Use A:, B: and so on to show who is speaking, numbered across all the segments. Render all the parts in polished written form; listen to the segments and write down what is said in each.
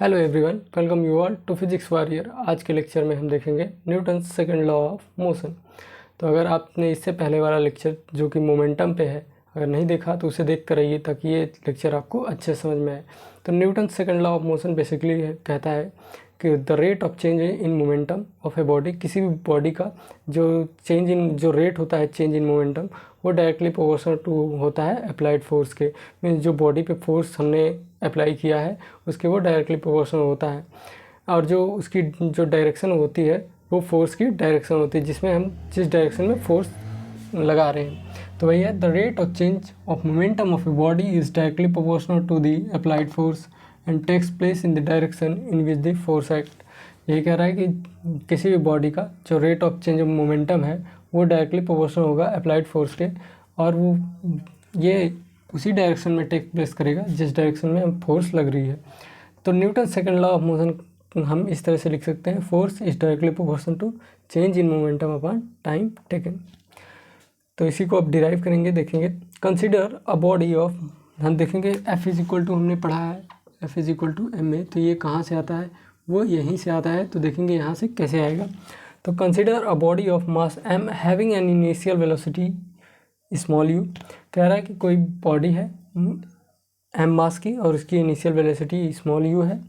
A: Hello everyone, welcome you all to physics warrior. आज के lecture में हम देखेंगे Newton second law of motion. तो अगर आपने इससे पहले वाला लेक्चर जो कि मोमेंटम पे है अगर नहीं देखा तो उसे देख कर रहिए ताकि ये लेक्चर आपको अच्छे समझ में आए। तो Newton second law of motion basically कहता है कि the rate of change in momentum of a body, किसी भी बॉडी का जो रेट होता है चेंज इन मोमेंटम वो डायरेक्टली प्रोपोर्शनल टू होता है अप्लाइड फोर्स के। मीन्स जो बॉडी पे फोर्स हमने अप्लाई किया है उसके वो डायरेक्टली प्रोपोर्शनल होता है, और जो उसकी जो डायरेक्शन होती है वो फोर्स की डायरेक्शन होती है जिसमें हम जिस डायरेक्शन में फोर्स लगा रहे हैं। तो वही है, the rate of change of momentum of a body is directly proportional to the applied force and takes place in the direction in which the force act. यही कह रहा है कि किसी भी बॉडी का जो rate of change of momentum है वो डायरेक्टली प्रोपोर्शनल होगा अप्लाइड फोर्स के, और वो ये उसी डायरेक्शन में टेक प्लेस करेगा जिस डायरेक्शन में हम फोर्स लग रही है। तो Newton second law of motion हम इस तरह से लिख सकते हैं, force is directly proportional to change in momentum upon time taken. तो इसी को अब डिराइव करेंगे, देखेंगे। कंसिडर अ बॉडी ऑफ, हम देखेंगे एफ इज इक्वल टू हमने पढ़ा है F is equal to M A, तो ये कहाँ से आता है, वो यहीं से आता है। तो देखेंगे यहाँ से कैसे आएगा। तो consider a body of mass am having an initial velocity small you. कह रहा है कि कोई बॉडी है एम मास की और उसकी इनिशियल वेलोसिटी स्मॉल यू है।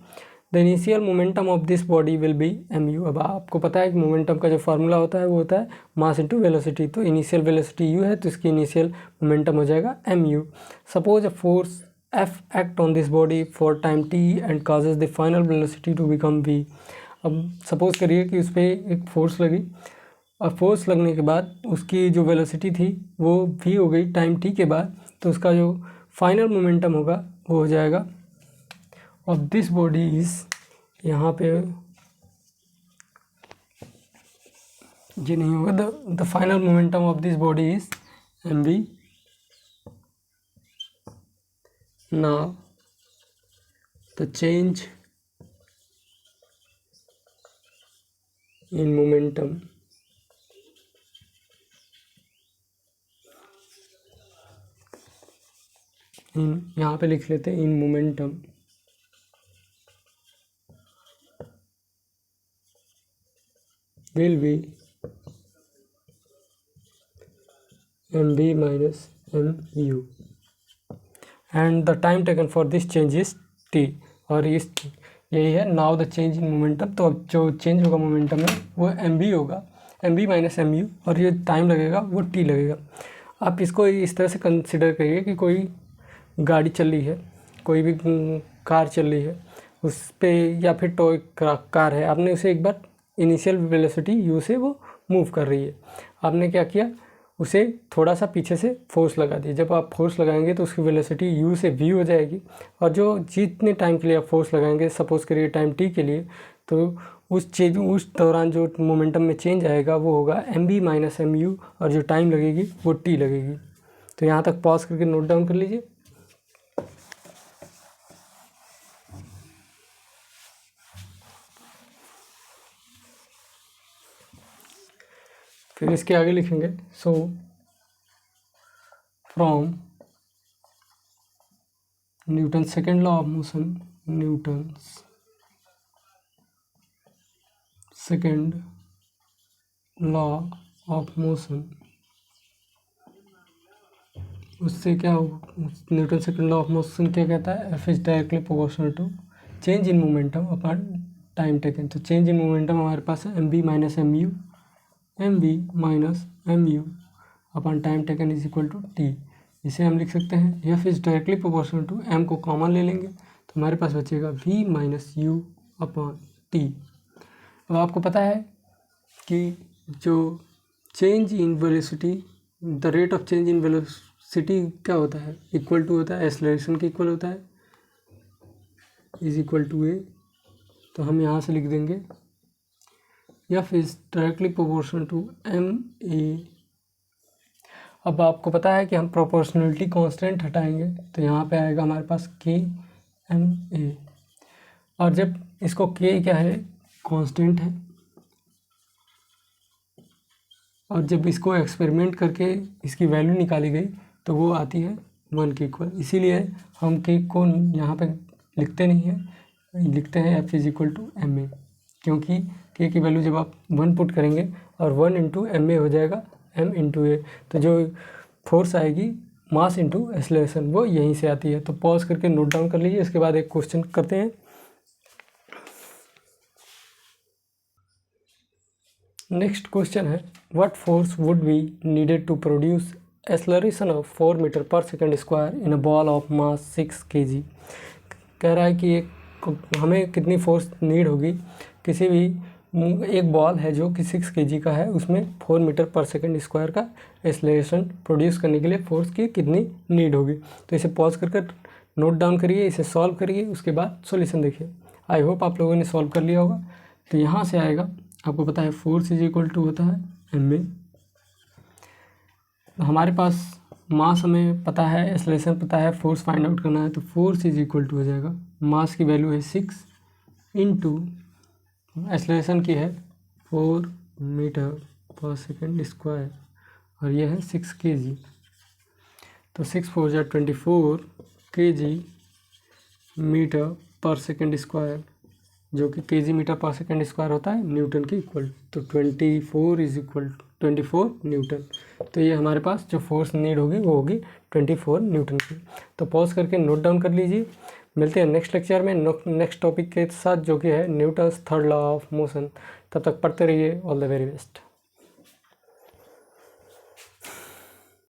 A: The initial momentum of this body will be M U. अब आपको पता है कि मोमेंटम का जो फार्मूला होता है वो होता है मास इंटू वेलोसिटी। तो इनिशियल वेलोसिटी यू है तो इसकी इनिशियल मोमेंटम हो जाएगा M U. Suppose a force F act on this body for time T and causes the final velocity to become V. अब सपोज करिए कि उस पर एक फोर्स लगी और फोर्स लगने के बाद उसकी जो वेलोसिटी थी वो v हो गई टाइम t के बाद, तो उसका जो फाइनल मोमेंटम होगा वो हो जाएगा ऑफ दिस बॉडी इज, यहाँ पे ये नहीं होगा, the final momentum of this body is M V. Now the change in momentum यहाँ पे लिख लेते हैं in momentum will be M B minus M U and the time taken for this change is T. और इस यही है now the change in momentum. तो अब जो चेंज होगा मोमेंटम में वो एम बी होगा, M B minus M U, और ये टाइम लगेगा वो टी लगेगा। आप इसको इस तरह से कंसिडर करिए कि कोई गाड़ी चल रही है, कोई भी कार चल रही है उस पे, या फिर टॉय कार है, आपने उसे एक बार इनिशियल वेलोसिटी यू से वो मूव कर रही है। आपने क्या किया, उसे थोड़ा सा पीछे से फोर्स लगा दिया। जब आप फोर्स लगाएंगे तो उसकी वेलोसिटी यू से वी हो जाएगी, और जो जितने टाइम के लिए आप फोर्स लगाएंगे, सपोज करिए टाइम टी के लिए, तो उस दौरान जो मोमेंटम में चेंज आएगा वो होगा M B minus M U, और जो टाइम लगेगी वो टी लगेगी। तो यहाँ तक पॉज करके नोट डाउन कर लीजिए। फिर इसके आगे लिखेंगे, so from Newton second law of motion, Newton second law of motion, उससे क्या हो, Newton second law of motion क्या कहता है, F is directly proportional to change in momentum upon time taken. तो चेंज इन मोमेंटम हमारे पास है M B minus M U, M B minus M U upon time taken is equal to T. इसे हम लिख सकते हैं F is directly proportional to, M को कॉमन ले लेंगे तो हमारे पास बचेगा V minus U upon T. अब आपको पता है कि जो change in velocity, the rate of change in velocity क्या होता है, इक्वल टू होता है एक्सेलरेशन के इक्वल होता है, इज इक्वल टू ए। तो हम यहाँ से लिख देंगे F is directly proportional to M A. अब आपको पता है कि हम प्रोपोर्शनलिटी कांस्टेंट हटाएंगे तो यहाँ पे आएगा हमारे पास के एम ए, और जब इसको के क्या है कांस्टेंट है, और जब इसको एक्सपेरिमेंट करके इसकी वैल्यू निकाली गई तो वो आती है 1 के इक्वल। इसीलिए हम के को यहाँ पे लिखते नहीं हैं, लिखते हैं F is equal to M A, क्योंकि के की वैल्यू जब आप 1 पुट करेंगे और 1 इंटू एम ए हो जाएगा m इंटू ए, तो जो फोर्स आएगी मास इंटू एक्सेलरेशन वो यहीं से आती है। तो पॉज करके नोट डाउन कर लीजिए, इसके बाद एक क्वेश्चन करते हैं। नेक्स्ट क्वेश्चन है, what force would be needed to produce acceleration of 4 metre per second square in a ball of mass 6 kg। कह रहा है कि हमें कितनी फोर्स नीड होगी, किसी भी एक बॉल है जो कि 6 kg का है, उसमें 4 मीटर पर सेकंड स्क्वायर का एक्सेलरेशन प्रोड्यूस करने के लिए फोर्स की कितनी नीड होगी। तो इसे पॉज कर नोट डाउन करिए, इसे सॉल्व करिए, उसके बाद सॉल्यूशन देखिए। आई होप आप लोगों ने सॉल्व कर लिया होगा। तो यहाँ से आएगा, आपको पता है फोर्स इज इक्वल टू होता है एम ए। तो हमारे पास मास हमें पता है, एक्सेलरेशन पता है, फोर्स फाइंड आउट करना है। तो फोर्स इज इक्वल टू हो जाएगा, मास की वैल्यू है 6 इंटू एक्सेलरेशन की है 4 मीटर पर सेकंड स्क्वायर और यह है 6 kg। तो 6 4 जा 24 kg metre per second square, जो कि kg metre per second square होता है न्यूटन के इक्वल। तो 24 इज इक्वल 24 न्यूटन। तो ये हमारे पास जो फोर्स नीड होगी वो होगी 24 न्यूटन की। तो पॉज करके नोट डाउन कर लीजिए। मिलते हैं नेक्स्ट लेक्चर में नेक्स्ट टॉपिक के साथ, जो कि है Newton's third law of motion. तब तक पढ़ते रहिए। All the very best.